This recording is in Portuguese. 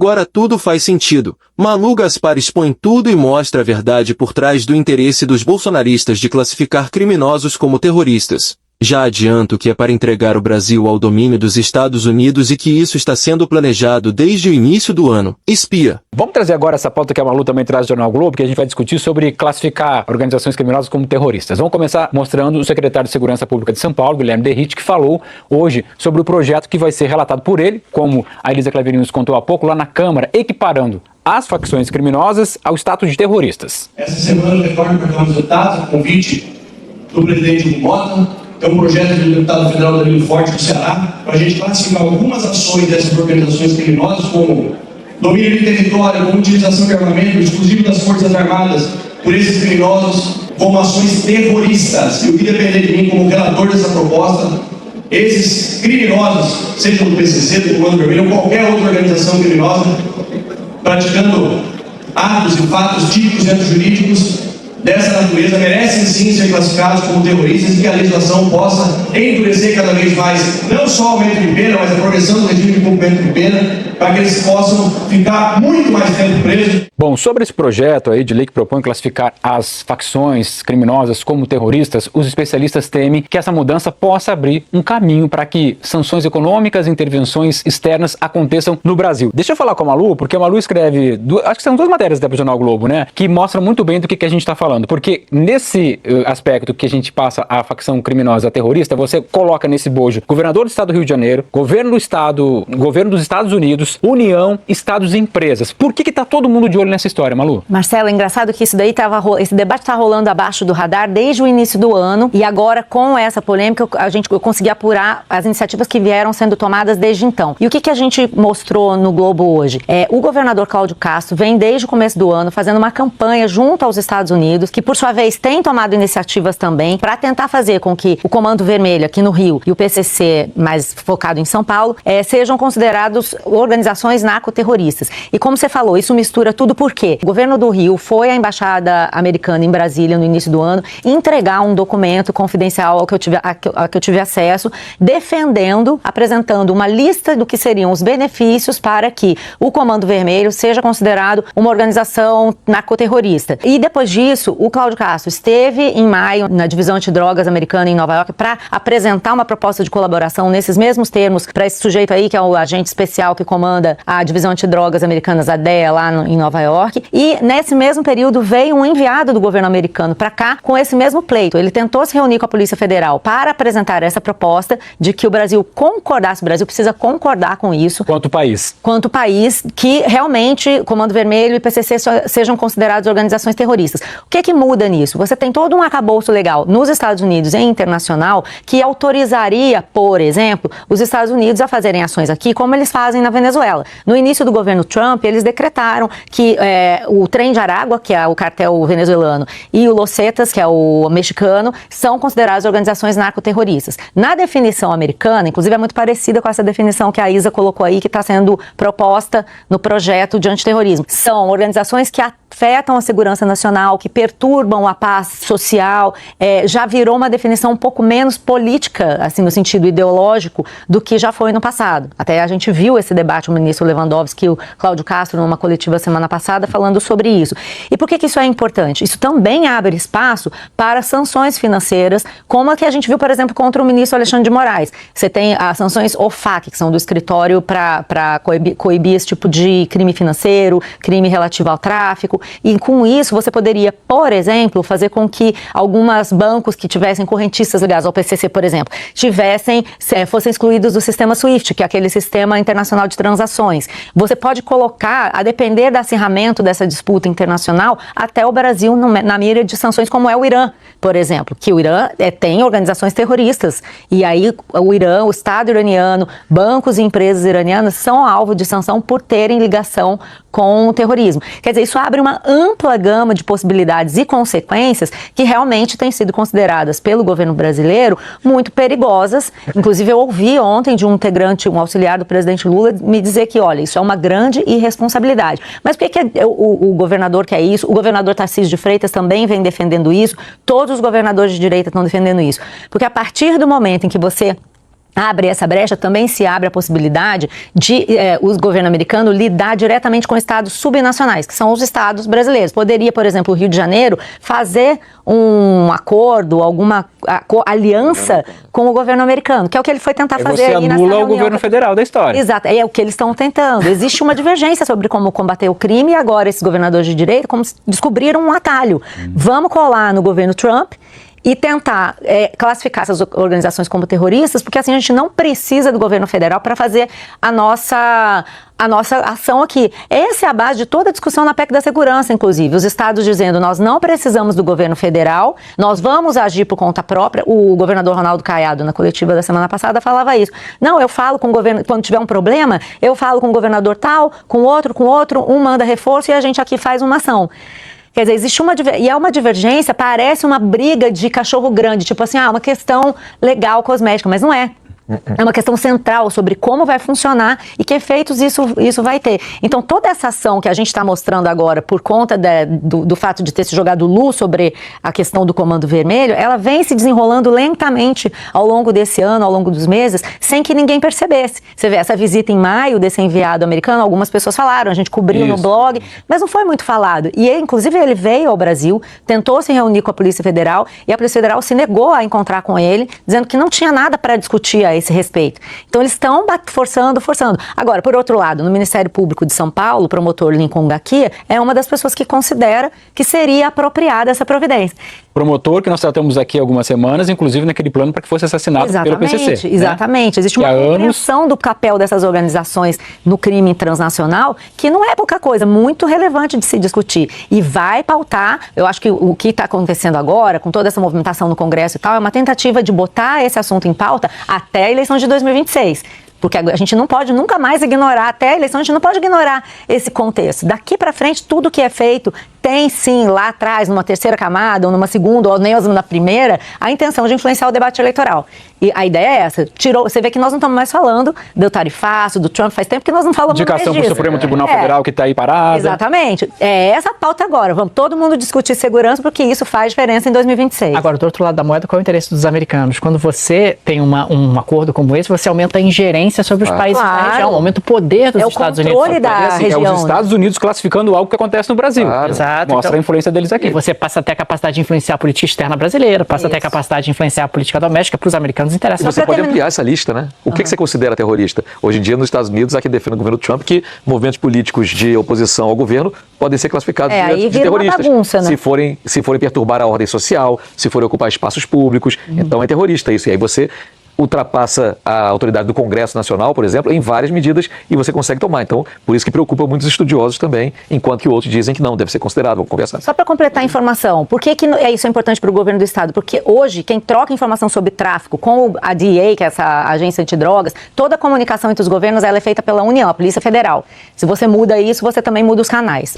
Agora tudo faz sentido. Malu Gaspar expõe tudo e mostra a verdade por trás do interesse dos bolsonaristas de classificar criminosos como terroristas. Já adianto que é para entregar o Brasil ao domínio dos Estados Unidos e que isso está sendo planejado desde o início do ano. Espia. Vamos trazer agora essa pauta que a Malu também traz do Jornal Globo, que a gente vai discutir sobre classificar organizações criminosas como terroristas. Vamos começar mostrando o secretário de Segurança Pública de São Paulo, Guilherme Derrite, que falou hoje sobre o projeto que vai ser relatado por ele, como a Elisa Claveirinho nos contou há pouco, lá na Câmara, equiparando as facções criminosas ao status de terroristas. Essa semana eu retorno para os resultados, a convite do presidente do Mota. É um projeto do deputado federal Danilo Forte do Ceará, para a gente classificar algumas ações dessas organizações criminosas, como domínio de território, como utilização de armamento exclusivo das Forças Armadas por esses criminosos, como ações terroristas. E o que depender de mim como relator dessa proposta, esses criminosos, sejam do PCC, do Comando Vermelho ou qualquer outra organização criminosa, praticando atos e fatos típicos e jurídicos dessa natureza, merecem sim ser classificados como terroristas e que a legislação possa endurecer cada vez mais, não só o aumento de pena, mas a progressão do regime de cumprimento de pena, para que eles possam ficar muito mais tempo presos. Bom, sobre esse projeto aí de lei que propõe classificar as facções criminosas como terroristas, os especialistas temem que essa mudança possa abrir um caminho para que sanções econômicas e intervenções externas aconteçam no Brasil. Deixa eu falar com a Malu, porque a Malu escreve, acho que são duas matérias da Jornal Globo, né, que mostram muito bem do que a gente está falando. Porque nesse aspecto que a gente passa a facção criminosa terrorista, você coloca nesse bojo governador do estado do Rio de Janeiro, governo do estado, governo dos Estados Unidos, União, estados e empresas. Por que tá todo mundo de olho nessa história, Malu? Marcelo, é engraçado que esse debate está rolando abaixo do radar desde o início do ano e agora com essa polêmica eu consegui apurar as iniciativas que vieram sendo tomadas desde então. E o que a gente mostrou no Globo hoje? O governador Cláudio Castro vem desde o começo do ano fazendo uma campanha junto aos Estados Unidos, que por sua vez tem tomado iniciativas também para tentar fazer com que o Comando Vermelho aqui no Rio e o PCC, mais focado em São Paulo, sejam considerados organizações narcoterroristas. E como você falou, isso mistura tudo porque o governo do Rio foi à Embaixada Americana em Brasília no início do ano entregar um documento confidencial ao que eu tive acesso, apresentando uma lista do que seriam os benefícios para que o Comando Vermelho seja considerado uma organização narcoterrorista. E depois disso, o Cláudio Castro esteve em maio na Divisão Antidrogas Americana em Nova York para apresentar uma proposta de colaboração nesses mesmos termos para esse sujeito aí, que é o agente especial que comanda a Divisão Antidrogas Americanas, a DEA, lá em Nova York. E nesse mesmo período veio um enviado do governo americano para cá com esse mesmo pleito. Ele tentou se reunir com a Polícia Federal para apresentar essa proposta de que o Brasil precisa concordar com isso. Quanto país, que realmente Comando Vermelho e PCC sejam considerados organizações terroristas. O que muda nisso? Você tem todo um arcabouço legal nos Estados Unidos e internacional que autorizaria, por exemplo, os Estados Unidos a fazerem ações aqui como eles fazem na Venezuela. No início do governo Trump, eles decretaram que o Trem de Aragua, que é o cartel venezuelano, e o Los Zetas, que é o mexicano, são considerados organizações narcoterroristas. Na definição americana, inclusive é muito parecida com essa definição que a Isa colocou aí, que está sendo proposta no projeto de antiterrorismo. São organizações que afetam a segurança nacional, que perturbam a paz social, já virou uma definição um pouco menos política, assim, no sentido ideológico, do que já foi no passado. Até a gente viu esse debate, o ministro Lewandowski e o Cláudio Castro, numa coletiva semana passada, falando sobre isso. E por que isso é importante? Isso também abre espaço para sanções financeiras, como a que a gente viu, por exemplo, contra o ministro Alexandre de Moraes. Você tem as sanções OFAC, que são do escritório para coibir esse tipo de crime financeiro, crime relativo ao tráfico, e com isso você poderia, por exemplo, fazer com que alguns bancos que tivessem correntistas ligados ao PCC, por exemplo, fossem excluídos do sistema SWIFT, que é aquele sistema internacional de transações. Você pode colocar, a depender do acirramento dessa disputa internacional, até o Brasil na mira de sanções, como é o Irã, por exemplo, que o Irã tem organizações terroristas, e aí o Irã, o Estado iraniano, bancos e empresas iranianas são alvo de sanção por terem ligação com o terrorismo. Quer dizer, isso abre uma ampla gama de possibilidades e consequências que realmente têm sido consideradas pelo governo brasileiro muito perigosas. Inclusive, eu ouvi ontem de um integrante, um auxiliar do presidente Lula, me dizer que, olha, isso é uma grande irresponsabilidade. Mas por que o governador quer isso? O governador Tarcísio de Freitas também vem defendendo isso. Todos os governadores de direita estão defendendo isso. Porque a partir do momento em que você abre essa brecha, também se abre a possibilidade de o governo americano lidar diretamente com estados subnacionais, que são os estados brasileiros. Poderia, por exemplo, o Rio de Janeiro fazer um acordo, alguma aliança com o governo americano, que é o que ele foi tentar fazer aí nessa reunião. Você anula o governo federal da história. Exato, é o que eles estão tentando. Existe uma divergência sobre como combater o crime e agora esses governadores de direita descobriram um atalho. Vamos colar no governo Trump e tentar classificar essas organizações como terroristas, porque assim a gente não precisa do governo federal para fazer a nossa ação aqui. Essa é a base de toda a discussão na PEC da segurança, inclusive. Os estados dizendo, nós não precisamos do governo federal, nós vamos agir por conta própria. O governador Ronaldo Caiado, na coletiva da semana passada, falava isso. Não, eu falo com o governo, quando tiver um problema, eu falo com o governador tal, com outro, um manda reforço e a gente aqui faz uma ação. Quer dizer, existe uma divergência, parece uma briga de cachorro grande, tipo assim, uma questão legal, cosmética, mas não é. É uma questão central sobre como vai funcionar e que efeitos isso vai ter. Então, toda essa ação que a gente está mostrando agora, por conta do fato de ter se jogado luz sobre a questão do Comando Vermelho, ela vem se desenrolando lentamente ao longo desse ano, ao longo dos meses, sem que ninguém percebesse. Você vê essa visita em maio desse enviado americano, algumas pessoas falaram, a gente cobriu no blog, mas não foi muito falado. E, inclusive, ele veio ao Brasil, tentou se reunir com a Polícia Federal e a Polícia Federal se negou a encontrar com ele, dizendo que não tinha nada para discutir a esse respeito. Então, eles estão forçando. Agora, por outro lado, no Ministério Público de São Paulo, o promotor Lincoln Gakia é uma das pessoas que considera que seria apropriada essa providência. Promotor que nós tratamos aqui há algumas semanas, inclusive naquele plano para que fosse assassinado pelo PCC. Exatamente. Existe uma compreensão do papel dessas organizações no crime transnacional que não é pouca coisa, muito relevante de se discutir. E vai pautar, eu acho que o que está acontecendo agora, com toda essa movimentação no Congresso e tal, é uma tentativa de botar esse assunto em pauta até a eleição de 2026. Porque a gente não pode nunca mais ignorar, até a eleição, a gente não pode ignorar esse contexto. Daqui para frente, tudo que é feito tem sim, lá atrás, numa terceira camada, ou numa segunda, ou nem na primeira, a intenção de influenciar o debate eleitoral. E a ideia é essa. Você vê que nós não estamos mais falando do tarifaço, do Trump, faz tempo que nós não falamos mais disso. Indicação para o Supremo Tribunal Federal que está aí parada. Exatamente. É essa a pauta agora. Vamos todo mundo discutir segurança, porque isso faz diferença em 2026. Agora, do outro lado da moeda, qual é o interesse dos americanos? Quando você tem um acordo como esse, você aumenta a ingerência sobre os países da região, aumenta o poder dos Estados Unidos. É o controle da região. É os Estados Unidos classificando algo que acontece no Brasil. Exato. Mostra a influência deles aqui. E você passa a ter a capacidade de influenciar a política externa brasileira, passa a ter a capacidade de influenciar a política doméstica, para os americanos interessa. Você pode ampliar essa lista, né? O que você considera terrorista? Hoje em dia, nos Estados Unidos, há quem defende o governo Trump que movimentos políticos de oposição ao governo podem ser classificados de terroristas. Bagunça, né? Se forem perturbar a ordem social, se forem ocupar espaços públicos, então é terrorista isso. E aí você ultrapassa a autoridade do Congresso Nacional, por exemplo, em várias medidas e você consegue tomar. Então, por isso que preocupa muitos estudiosos também, enquanto que outros dizem que não, deve ser considerado. Vamos conversar. Só para completar a informação, por que isso é importante para o governo do Estado? Porque hoje, quem troca informação sobre tráfico com a DEA, que é essa agência antidrogas, toda a comunicação entre os governos ela é feita pela União, a Polícia Federal. Se você muda isso, você também muda os canais.